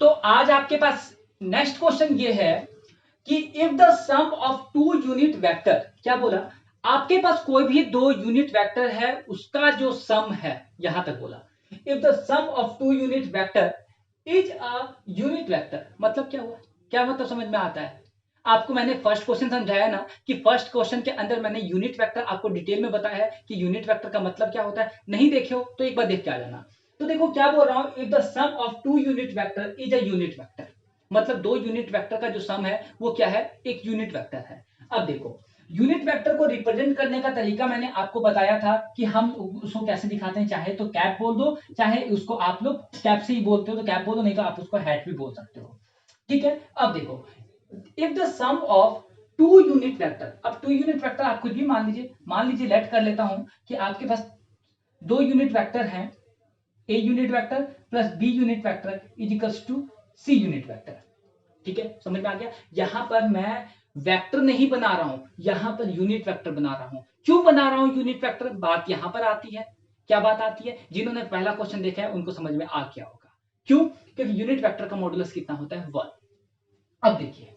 तो आज आपके पास नेक्स्ट क्वेश्चन ये है कि if the sum of two unit vector, क्या बोला, आपके पास कोई भी दो यूनिट वेक्टर है उसका जो सम है, यहां तक बोला, if the sum of two unit vector is a unit vector, मतलब क्या हुआ, क्या मतलब समझ में आता है। आपको मैंने फर्स्ट क्वेश्चन समझाया ना कि फर्स्ट क्वेश्चन के अंदर मैंने यूनिट वेक्टर आपको डिटेल में बताया है कि यूनिट वेक्टर का मतलब क्या होता है। नहीं देखे हो तो एक बार देख के आ जाना। तो देखो क्या बोल रहा हूं, if the sum of two unit vector is a unit vector, मतलब दो यूनिट वेक्टर का जो सम है वो क्या है, एक यूनिट वेक्टर है। अब देखो यूनिट वेक्टर को रिप्रेजेंट करने का तरीका मैंने आपको बताया था कि हम उसको कैसे दिखाते हैं, चाहे तो कैप बोल दो, चाहे उसको आप लोग कैप से ही बोलते हो तो कैप बोलो, नहीं तो आप उसको हैट भी बोल सकते हो। ठीक है, अब देखो if the sum of two unit vector, अब टू यूनिट वेक्टर आप कुछ भी मान लीजिए लेट कर लेता हूं कि आपके पास दो यूनिट वेक्टर हैं, A unit vector plus B unit vector is equals to C unit vector. ठीक है, समझ में आ गया। यहां पर मैं वेक्टर नहीं बना रहा हूं, यहां पर यूनिट वेक्टर बना रहा हूं। क्यों बना रहा हूं यूनिट वेक्टर, बात यहां पर आती है। क्या बात आती है, जिन्होंने पहला क्वेश्चन देखा है उनको समझ में आ गया होगा। क्यों, क्योंकि यूनिट वेक्टर का मॉडुलस कितना होता है, 1। अब देखिए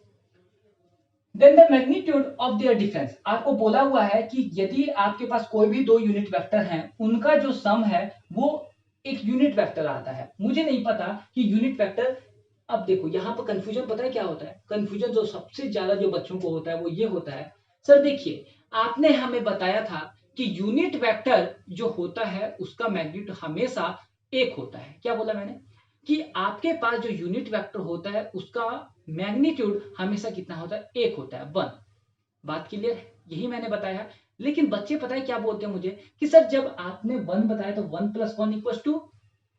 then the magnitude of their difference, आपको बोला हुआ है कि यदि आपके पास कोई भी दो यूनिट वेक्टर हैं उनका जो सम है वो एक यूनिट वेक्टर आता है। मुझे नहीं पता कि यूनिट वेक्टर, अब देखो यहां पर कंफ्यूजन पता है क्या होता है, कंफ्यूजन जो सबसे ज्यादा जो बच्चों को होता है वो ये होता है, सर देखिए आपने हमें बताया था कि यूनिट वेक्टर जो होता है उसका मैग्नीट्यूड हमेशा एक होता है। क्या बोला मैंने, कि आपके पास जो यूनिट वेक्टर होता है उसका मैग्नीट्यूड हमेशा कितना होता है, एक होता है, 1। बात क्लियर है, यही मैंने बताया। लेकिन बच्चे पता है क्या बोलते हैं मुझे कि सर जब आपने 1 बताया तो 1 + 1 = 2,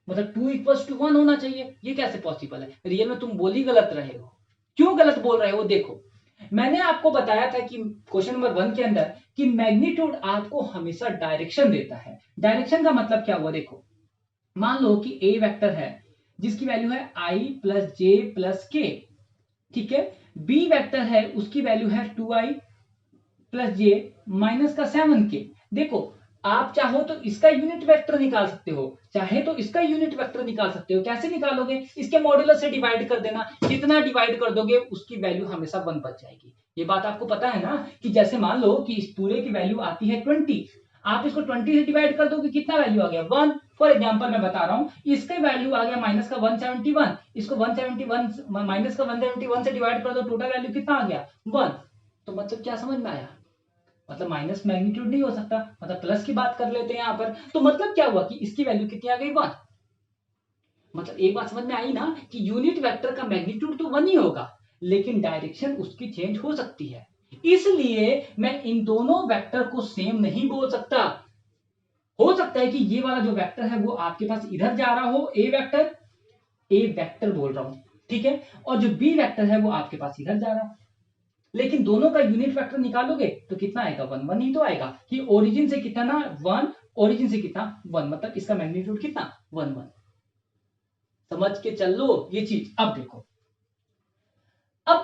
मतलब 2 = 1 होना चाहिए, ये कैसे पॉसिबल है। रियल में तुम बोल ही गलत रहे हो। क्यों गलत बोल रहे हो, देखो मैंने आपको बताया था कि क्वेश्चन नंबर 1 के अंदर कि मैग्नीट्यूड आपको हमेशा डायरेक्शन देता है। डायरेक्शन का मतलब क्या हुआ, देखो मान लो कि ए वेक्टर है जिसकी वैल्यू है i + j + k, ठीक है। बी वेक्टर है उसकी वैल्यू है 2i + j - 7k। देखो आप चाहो तो इसका यूनिट वेक्टर निकाल सकते हो, चाहे तो इसका यूनिट वेक्टर निकाल सकते हो। कैसे निकालोगे, इसके मॉड्यूलस से डिवाइड कर देना, जितना डिवाइड कर दोगे उसकी वैल्यू हमेशा 1 बच जाएगी। ये बात आपको पता है ना कि जैसे मान लो कि इस पूरे की वैल्यू आती है 20, आप इसको 20 से डिवाइड कर दोगे, कितना वैल्यू आ गया, 1। फॉर एग्जांपल मैं बता रहा हूं, इसका वैल्यू आ गया -171, इसको 171 -171 से डिवाइड कर दो, टोटल वैल्यू कितना आ गया, 1। तो मतलब क्या समझ में आया, मतलब माइनस मैग्नीट्यूड नहीं हो सकता, मतलब प्लस की बात कर लेते हैं यहां पर। तो मतलब क्या हुआ कि इसकी वैल्यू कितनी आ गई, 1। मतलब एक बात समझ में आई ना कि यूनिट वेक्टर का मैग्नीट्यूड तो 1 ही होगा, लेकिन डायरेक्शन उसकी चेंज हो सकती है। इसलिए मैं इन दोनों वेक्टर को सेम नहीं बोल सकता। हो सकता है कि ये वाला जो वेक्टर है वो आपके पास इधर जा रहा हो, ए वेक्टर बोल रहा हूं, ठीक है, और जो बी वेक्टर है वो आपके पास इधर जा रहा हो। लेकिन दोनों का यूनिट वेक्टर निकालोगे तो कितना आएगा, 1 1 ही तो आएगा, कि ओरिजिन से कितना 1, ओरिजिन से कितना 1, मतलब इसका मैग्नीट्यूड कितना 1 1। समझ के चल लो ये चीज। अब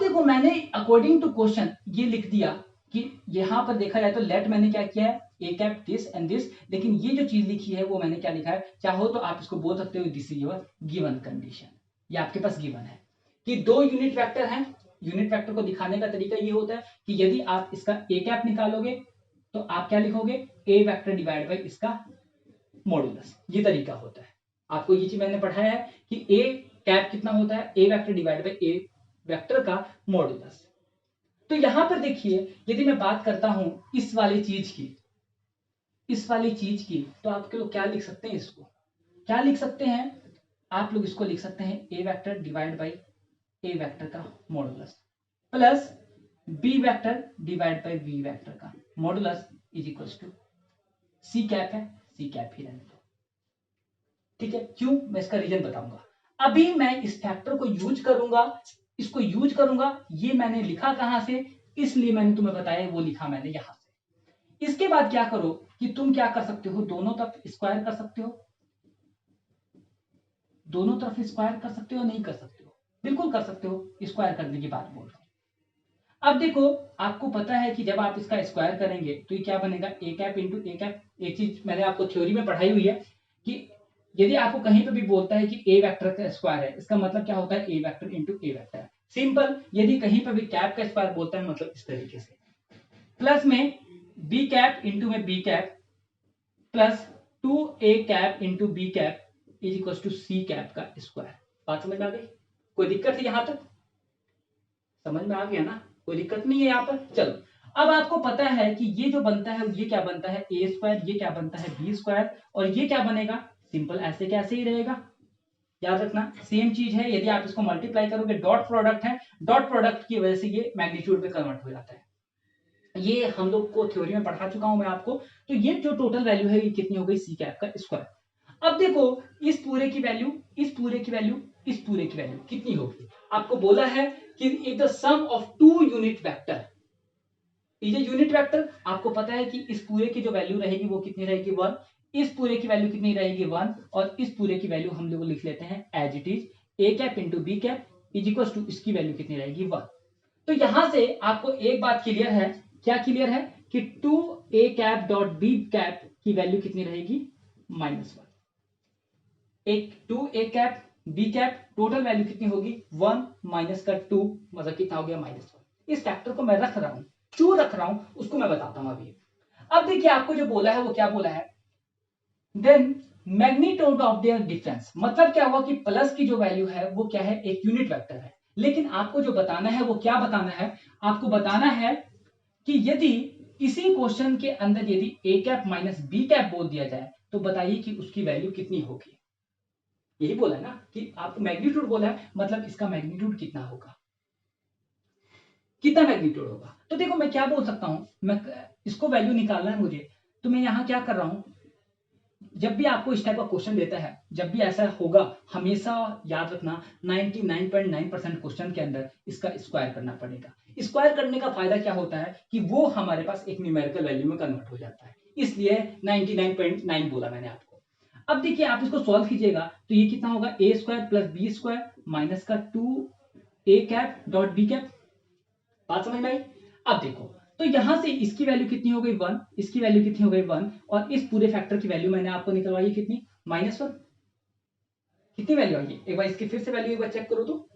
देखो मैंने अकॉर्डिंग टू क्वेश्चन ये लिख दिया कि यहां पर देखा जाए तो लेट मैंने क्या किया है, A cap this and this, लेकिन ये जो चीज लिखी है वो मैंने क्या लिखा है, चाहो तो आप इसको बोल सकते हो this is your given condition. ये आपके पास गिवन है कि दो यूनिट वेक्टर हैं। यूनिट वेक्टर को दिखाने का तरीका ये होता है कि यदि आप इसका ए कैप निकालोगे तो आप क्या लिखोगे, ए वेक्टर डिवाइड बाई इसका मॉडुलस, ये तरीका होता है। आपको ये चीज मैंने पढ़ाया है कि ए कैप कितना होता है, A vector divide by A vector का मॉडुलस। तो यहां पर देखिए यदि मैं बात करता हूं इस वाली चीज की, तो आप लोग क्या लिख सकते हैं, इसको क्या लिख सकते हैं, आप लोग इसको लिख सकते हैं A vector divide by A vector का modulus plus B vector divide by B vector का modulus is equals to C cap है, सी कैप ही रहने दो। ठीक है, क्यों, मैं इसका रीजन बताऊंगा। अभी मैं इस फैक्टर को यूज करूंगा, इसको यूज करूंगा। ये मैंने लिखा कहां से, इसलिए मैंने तुम्हें बताया वो लिखा मैंने यहां से। इसके बाद क्या करो कि तुम क्या कर सकते हो, दोनों तरफ स्क्वायर कर सकते हो, दोनों तरफ स्क्वायर कर सकते हो, नहीं कर सकते हो, बिल्कुल कर सकते हो, स्क्वायर करने की बात बोल रहा हूं। अब देखो आपको पता है कि जब आप इसका स्क्वायर करेंगे तो ये क्या बनेगा, ए कैप इंटू ए कैप। एक चीज मैंने आपको थ्योरी में पढ़ाई हुई है कि यदि आपको कहीं पे भी बोलता है कि ए वेक्टर का स्क्वायर है, इसका मतलब क्या होता है, A vector into A vector. Simple. यदि कहीं पे भी कैप का स्क्वायर बोलता है, मतलब इस तरीके से, प्लस में बी कैप इंटू में b cap plus 2a cap into b cap is equal to C cap का स्क्वायर। बात समझ में आ गई? कोई दिक्कत है यहां तक? समझ में आ गया ना? कोई दिक्कत नहीं है यहाँ पर। चलो, अब आपको पता है कि ये जो बनता है ये क्या बनता है, ए स्क्वायर, ये क्या बनता है, बी स्क्वायर, और ये क्या बनेगा, सिंपल ऐसे कैसे ही रहेगा। याद रखना सेम चीज है। यदि आप इसको मल्टीप्लाई करोगे, डॉट प्रोडक्ट है, डॉट प्रोडक्ट की वजह से ये मैग्नीट्यूड में कन्वर्ट हो जाता है। ये हम लोग को थ्योरी में पढ़ा चुका हूं मैं आपको। तो ये जो टोटल वैल्यू है ये कितनी हो गई, सी कैप का स्क्वायर। अब देखो, इस पूरे की वैल्यू, इस पूरे की वैल्यू, इस पूरे की वैल्यू कितनी होगी। आपको बोला है कि if the sum of two unit vector is a unit vector, आपको पता है कि इस पूरे की जो वैल्यू रहेगी वो कितनी रहेगी, 1। इस पूरे की वैल्यू कितनी रहेगी, 1। और इस पूरे की वैल्यू हम लोग लिख लेते हैं as it is, a cap into b cap is equal to इसकी वैल्यू कितनी रहेगी, 1। तो यहां से आपको एक बात क्लियर है, क्या क्लियर है, कि 2a cap dot b cap की वैल्यू कितनी रहेगी, -1। एक 2a cap b cap total value कितनी होगी, 1 माइनस का 2, मतलब कितना हो गया, -1। इस फैक्टर को मैं रख रहा हूं, क्यों रख रहा हूं उसको मैं बताता हूं अभी। अब देखिए आपको जो बोला है वो क्या बोला है, then magnitude of their difference, मतलब क्या हुआ कि प्लस की जो वैल्यू है वो क्या है, एक यूनिट वेक्टर है। लेकिन आपको जो बताना है वो क्या बताना है, आपको बताना है कि यदि इसी क्वेश्चन के अंदर यदि A cap minus B cap बोल दिया जाए तो बताइए कि उसकी वैल्यू कितनी होगी। यही बोला है ना कि आपको मैग्नीट्यूड बोला है, मतलब इसका मैग्नीट्यूड कितना होगा, कितना मैग्नीट्यूड होगा। तो देखो मैं क्या बोल सकता हूं, मैं इसको वैल्यू निकालना है मुझे, तो मैं यहां क्या कर रहा हूं, जब भी आपको इस टाइप का क्वेश्चन देता है, जब भी ऐसा होगा, हमेशा याद रखना 99.9% क्वेश्चन के अंदर इसका स्क्वायर करना पड़ेगा। स्क्वायर करने का फायदा क्या होता है कि वो हमारे पास एक न्यूमेरिकल वैल्यू में कन्वर्ट हो जाता है, इसलिए 99.9 बोला मैंने आपको। अब देखिए आप इसको सॉल्व कीजिएगा तो ये कितना होगा, A square plus B square minus का 2a cap dot b cap. बात समझ में आई? अब देखो, तो यहां से इसकी वैल्यू कितनी हो गई, 1, इसकी वैल्यू कितनी हो गई, 1, और इस पूरे फैक्टर की वैल्यू मैंने आपको निकलवाई है कितनी, -1। कितनी वैल्यू आई है, एक बार इसकी फिर से वैल्यू एक बार चेक करो तो,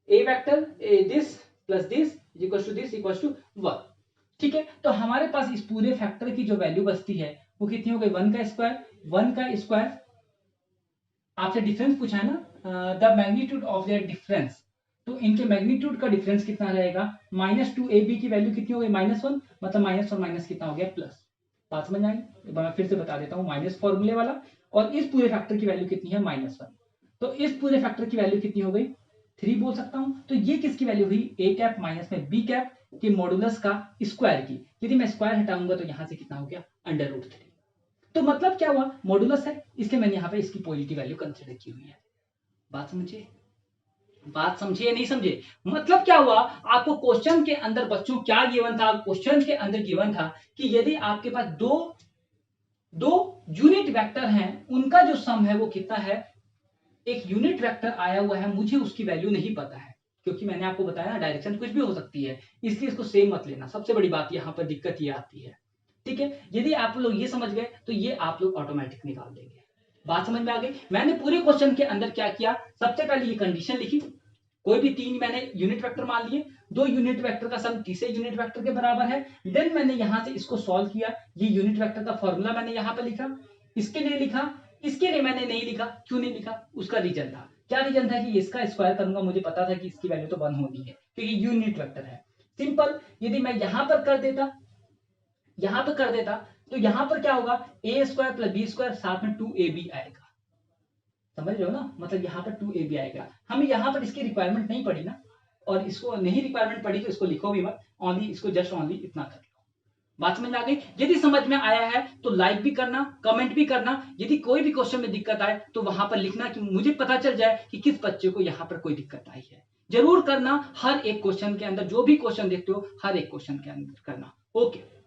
A vector this plus this equal to this equal to 1। ठीक है, तो हमारे पास इस पूरे फैक्टर की जो वैल्यू बचती है वो कितनी हो गई, 1 का स्क्वायर, 1 का स्क्वायर। आपसे डिफरेंस पूछा है ना, the magnitude of their difference, तो इनके मैग्नीट्यूड का डिफरेंस कितना रहेगा, -2ab की वैल्यू कितनी हो गई, -1, मतलब माइनस और माइनस कितना हो गया, प्लस। बात समझ आई? एक बार मैं फिर से बता देता हूँ, माइनस फॉर्मूले वाला, और इस पूरे फैक्टर की वैल्यू कितनी है, -1, तो इस पूरे फैक्टर की वैल्यू कितनी हो गई, 3 बोल सकता हूं। तो ये किसकी वैल्यू हुई, ए कैप माइनस में बी कैप के मॉडुलस का स्क्वायर की। यदि मैं स्क्वायर हटाऊंगा तो यहां से कितना हो गया, √3। तो मतलब क्या हुआ, मॉडुलस है, इसलिए मैंने यहाँ पे इसकी पॉजिटिव वैल्यू कंसिडर की हुई है। बात समझिए, बात समझिए या नहीं समझे? मतलब क्या हुआ, आपको क्वेश्चन के अंदर बच्चों क्या गिवन था, क्वेश्चन के अंदर गिवन था कि यदि आपके पास दो यूनिट वेक्टर हैं, उनका जो सम है वो कितना है, एक यूनिट वेक्टर आया हुआ है, मुझे उसकी वैल्यू नहीं पता है, क्योंकि मैंने आपको बताया ना डायरेक्शन कुछ भी हो सकती है, इसलिए इसको सेम मत लेना। सबसे बड़ी बात यहां पर दिक्कत ये आती है। ठीक है, यदि आप लोग ये समझ गए तो ये आप लोग ऑटोमेटिक निकाल देंगे। बात समझ में आ गई? मैंने पूरे क्वेश्चन के अंदर क्या किया, सबसे पहले ये कंडीशन लिखी, कोई भी 3 मैंने यूनिट वेक्टर मान लिए, 2 यूनिट वेक्टर का सम तीसरे यूनिट वेक्टर के बराबर है। देन मैंने यहां से इसको सॉल्व किया, ये यूनिट वेक्टर का फॉर्मूला मैंने यहां पर लिखा, इसके लिए लिखा, इसके लिए मैंने नहीं लिखा। क्यों नहीं लिखा, उसका रीजन था, क्या रीजन था, कि इसका स्क्वायर करूंगा, मुझे पता था कि इसकी वैल्यू तो 1 होनी है क्योंकि यूनिट वेक्टर है। सिंपल। यदि मैं यहां पर कर देता, यहां पर कर देता, तो यहां पर क्या होगा, A square plus B square साथ में 2ab आएगा। समझ रहे हो ना, मतलब यहाँ पर 2ab आएगा। हमें यहाँ पर इसकी रिक्वायरमेंट नहीं पड़ी ना, और इसको नहीं रिक्वायरमेंट पड़ी तो इसको लिखो भी मत, ओनली इसको जस्ट ओनली इतना कर लो। बात समझ में आ गई? यदि समझ में आया है तो लाइक भी करना, कमेंट भी करना। यदि कोई भी क्वेश्चन में दिक्कत आए तो वहां पर लिखना, कि मुझे पता चल जाए कि किस बच्चे को यहाँ पर कोई दिक्कत आई है। जरूर करना, हर एक क्वेश्चन के अंदर, जो भी क्वेश्चन देखते हो हर एक क्वेश्चन के अंदर करना। ओके।